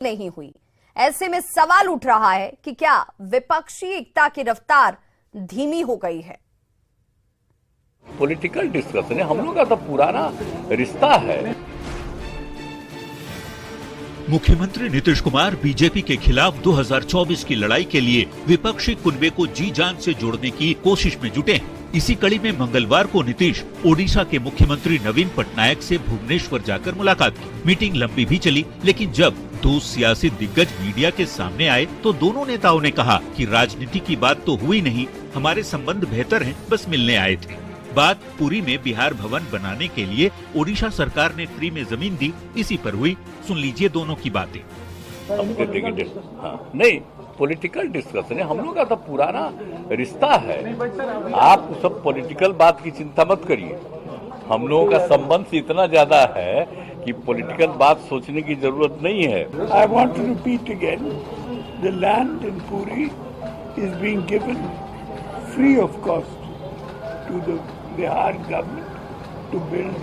नहीं हुई। ऐसे में सवाल उठ रहा है कि क्या विपक्षी एकता की रफ्तार धीमी हो गई है। पॉलिटिकल डिस्कशन है, हम लोग का तो पुराना रिश्ता है। मुख्यमंत्री नीतीश कुमार बीजेपी के खिलाफ 2024 की लड़ाई के लिए विपक्षी कुनबे को जी जान से जोड़ने की कोशिश में जुटे हैं। इसी कड़ी में मंगलवार को नीतीश ओडिशा के मुख्यमंत्री नवीन पटनायक से भुवनेश्वर जाकर मुलाकात की। मीटिंग लंबी भी चली, लेकिन जब दो सियासी दिग्गज मीडिया के सामने आए तो दोनों नेताओं ने कहा कि राजनीति की बात तो हुई नहीं, हमारे संबंध बेहतर हैं, बस मिलने आए थे। बात पुरी में बिहार भवन बनाने के लिए ओडिशा सरकार ने फ्री में जमीन दी, इसी पर हुई। सुन लीजिए दोनों की बातें। नहीं, पॉलिटिकल डिस्कशन है, हम लोग का तो पुराना रिश्ता है। आप सब पॉलिटिकल बात की चिंता मत करिए। हम लोगों का संबंध इतना ज्यादा है कि पॉलिटिकल बात सोचने की जरूरत नहीं है। I want to repeat again, the land in Puri is being given free of cost to the Bihar government to build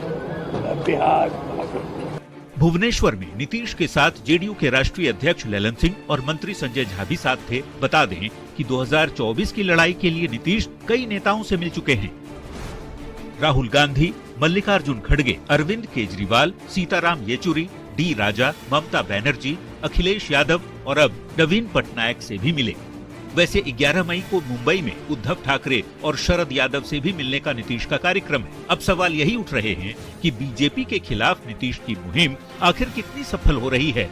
Bihar Bhavan. Bhubaneswar में नीतीश के साथ जेडीयू के राष्ट्रीय अध्यक्ष ललन सिंह और मंत्री संजय झा भी साथ थे। बता दें कि 2024 की लड़ाई के लिए नीतीश कई नेताओं से मिल चुके हैं। राहुल गांधी, मल्लिकार्जुन खड़गे, अरविंद केजरीवाल, सीताराम येचुरी, डी राजा, ममता बनर्जी, अखिलेश यादव और अब नवीन पटनायक से भी मिले। वैसे 11 मई को मुंबई में उद्धव ठाकरे और शरद यादव से भी मिलने का नीतीश का कार्यक्रम है। अब सवाल यही उठ रहे हैं कि बीजेपी के खिलाफ नीतीश की मुहिम आखिर कितनी सफल हो रही है,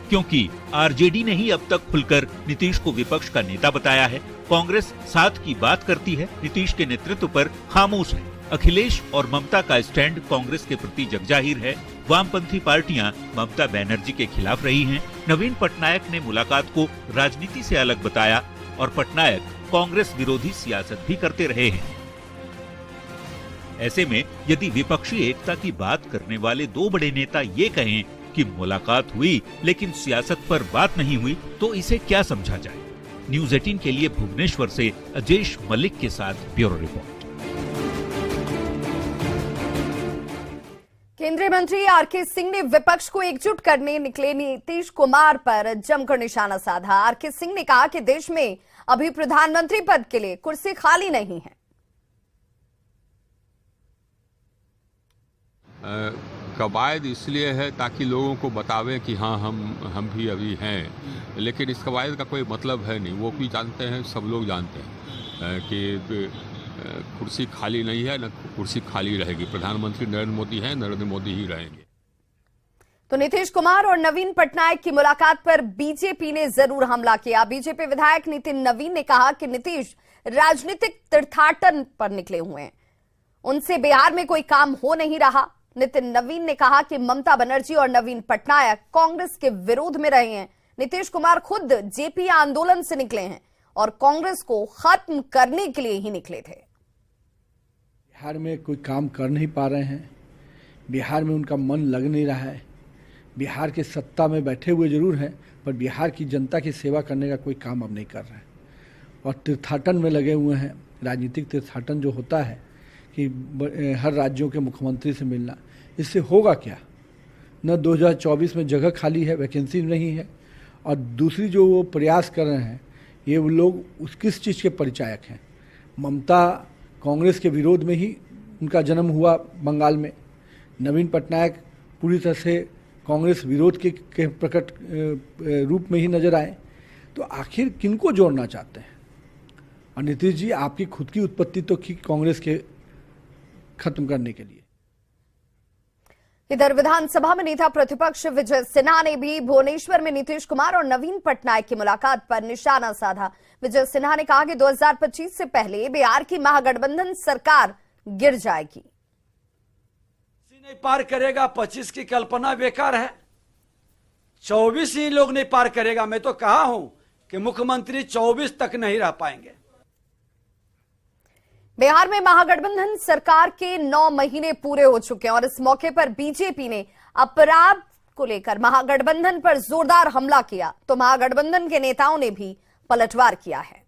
क्योंकि आरजेडी ने ही अब तक खुलकर नीतीश को विपक्ष का नेता बताया है। कांग्रेस साथ की बात करती है, नीतीश के नेतृत्व पर खामोश है। अखिलेश और ममता का स्टैंड कांग्रेस के प्रति जगजाहिर है। वामपंथी पार्टियां ममता बनर्जी के खिलाफ रही हैं। नवीन पटनायक ने मुलाकात को राजनीति से अलग बताया और पटनायक कांग्रेस विरोधी सियासत भी करते रहे हैं। ऐसे में यदि विपक्षी एकता की बात करने वाले दो बड़े नेता ये कहें कि मुलाकात हुई लेकिन सियासत पर बात नहीं हुई, तो इसे क्या समझा जाए। न्यूज़ 18 के लिए भुवनेश्वर से अजेश मलिक के साथ ब्यूरो रिपोर्ट। केंद्रीय मंत्री आरके सिंह ने विपक्ष को एकजुट करने निकले नीतीश कुमार पर जमकर निशाना साधा। आरके सिंह ने कहा कि देश में अभी प्रधानमंत्री पद के लिए कुर्सी खाली नहीं है। कवायद इसलिए है ताकि लोगों को बतावें कि हाँ हम भी अभी हैं, लेकिन इस कवायद का कोई मतलब है नहीं। वो भी जानते हैं, सब लोग जानते हैं कि कुर्सी खाली नहीं है, न कुर्सी खाली रहेगी। प्रधानमंत्री नरेंद्र मोदी हैं, नरेंद्र मोदी ही रहेंगे। तो नीतीश कुमार और नवीन पटनायक की मुलाकात पर बीजेपी ने जरूर हमला किया। बीजेपी विधायक नितिन नवीन ने कहा कि नीतीश राजनीतिक तीर्थाटन पर निकले हुए हैं, उनसे बिहार में कोई काम हो नहीं रहा। नितिन नवीन ने कहा कि ममता बनर्जी और नवीन पटनायक कांग्रेस के विरोध में रहे हैं। नीतीश कुमार खुद जेपी आंदोलन से निकले हैं और कांग्रेस को खत्म करने के लिए ही निकले थे। बिहार में कोई काम कर नहीं पा रहे हैं, बिहार में उनका मन लग नहीं रहा है। बिहार के सत्ता में बैठे हुए जरूर हैं, पर बिहार की जनता की सेवा करने का कोई काम अब नहीं कर रहे हैं और तीर्थाटन में लगे हुए हैं। राजनीतिक तीर्थाटन जो होता है कि हर राज्यों के मुख्यमंत्री से मिलना, इससे होगा क्या? न 2024 में जगह खाली है, वैकेंसी नहीं है, और दूसरी जो वो प्रयास कर रहे हैं, ये वो लोग उस किस चीज़ के परिचायक हैं? ममता कांग्रेस के विरोध में ही उनका जन्म हुआ बंगाल में। नवीन पटनायक पूरी तरह से कांग्रेस विरोध के प्रकट रूप में ही नजर आए। तो आखिर किनको जोड़ना चाहते हैं? और नीतीश जी, आपकी खुद की उत्पत्ति तो की कांग्रेस के खत्म करने के लिए। इधर विधानसभा में नेता प्रतिपक्ष विजय सिन्हा ने भी भुवनेश्वर में नीतीश कुमार और नवीन पटनायक की मुलाकात पर निशाना साधा। विजय सिन्हा ने कहा कि 2025 से पहले बिहार की महागठबंधन सरकार गिर जाएगी। नहीं पार करेगा, 25 की कल्पना बेकार है। 24 ही लोग नहीं पार करेगा। मैं तो कहा हूं कि मुख्यमंत्री 24 तक नहीं रह पाएंगे। बिहार में महागठबंधन सरकार के 9 महीने पूरे हो चुके हैं और इस मौके पर बीजेपी ने अपराध को लेकर महागठबंधन पर जोरदार हमला किया, तो महागठबंधन के नेताओं ने भी पलटवार किया है।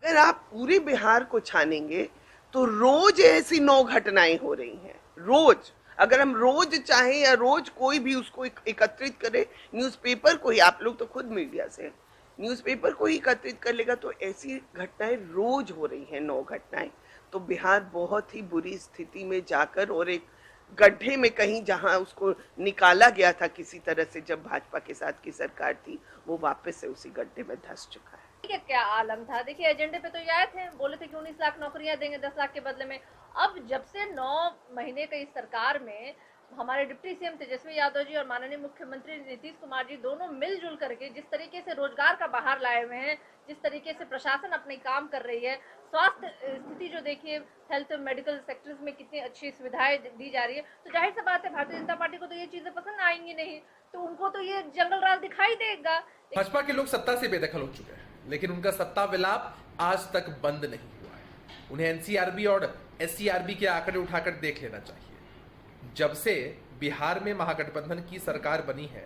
अगर आप पूरे बिहार को छानेंगे तो रोज ऐसी 9 घटनाएं हो रही हैं, रोज। अगर हम रोज चाहें या रोज कोई भी उसको एकत्रित करे, न्यूज़पेपर को ही, आप लोग तो खुद मीडिया से हैं, न्यूज़पेपर को ही एकत्रित कर लेगा तो ऐसी घटनाएं रोज हो रही हैं, 9 घटनाएं। तो बिहार बहुत ही बुरी स्थिति में जाकर और एक गड्ढे में कहीं जहां उसको निकाला गया था किसी तरह से जब भाजपा के साथ की सरकार थी, वो वापस से उसी गड्ढे में धंस चुका है। क्या आलम था? देखिए एजेंडे पे तो ये आए थे, बोले थे कि 19 लाख नौकरियां देंगे 10 लाख के बदले में। अब जब से 9 महीने की इस सरकार में हमारे डिप्टी सीएम तेजस्वी यादव जी और माननीय मुख्यमंत्री नीतीश कुमार जी दोनों मिलजुल करके जिस तरीके से रोजगार का बाहर लाए हुए हैं, जिस तरीके से प्रशासन अपने काम कर रही है, स्वास्थ्य स्थिति जो देखिए हेल्थ मेडिकल सेक्टर्स में कितनी अच्छी सुविधाएं दी जा रही है, तो जाहिर सी बात है भारतीय जनता पार्टी को तो ये चीजें पसंद आएंगी नहीं, तो उनको तो ये जंगल राज दिखाई देगा। भाजपा के लोग सत्ता से बेदखल हो चुके हैं, लेकिन उनका सत्ता विलाप आज तक बंद नहीं हुआ है। उन्हें एनसीआरबी और एससीआरबी के आंकड़े उठाकर देख लेना चाहिए। जब से बिहार में महागठबंधन की सरकार बनी है,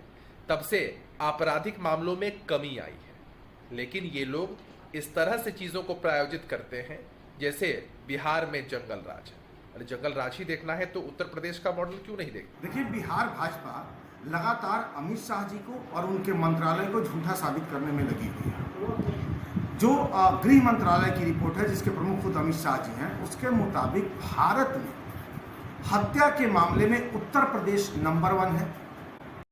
तब से आपराधिक मामलों में कमी आई है, लेकिन ये लोग इस तरह से चीजों को प्रायोजित करते हैं जैसे बिहार में जंगल राज है। अरे जंगल राज ही देखना है तो उत्तर प्रदेश का मॉडल क्यों नहीं देखना? देखिए, बिहार भाजपा लगातार अमित शाह जी को और उनके मंत्रालय को झूठा साबित करने में लगी हुई है। जो गृह मंत्रालय की रिपोर्ट है, जिसके प्रमुख खुद अमित शाह जी हैं, उसके मुताबिक भारत में हत्या के मामले में उत्तर प्रदेश नंबर 1 है।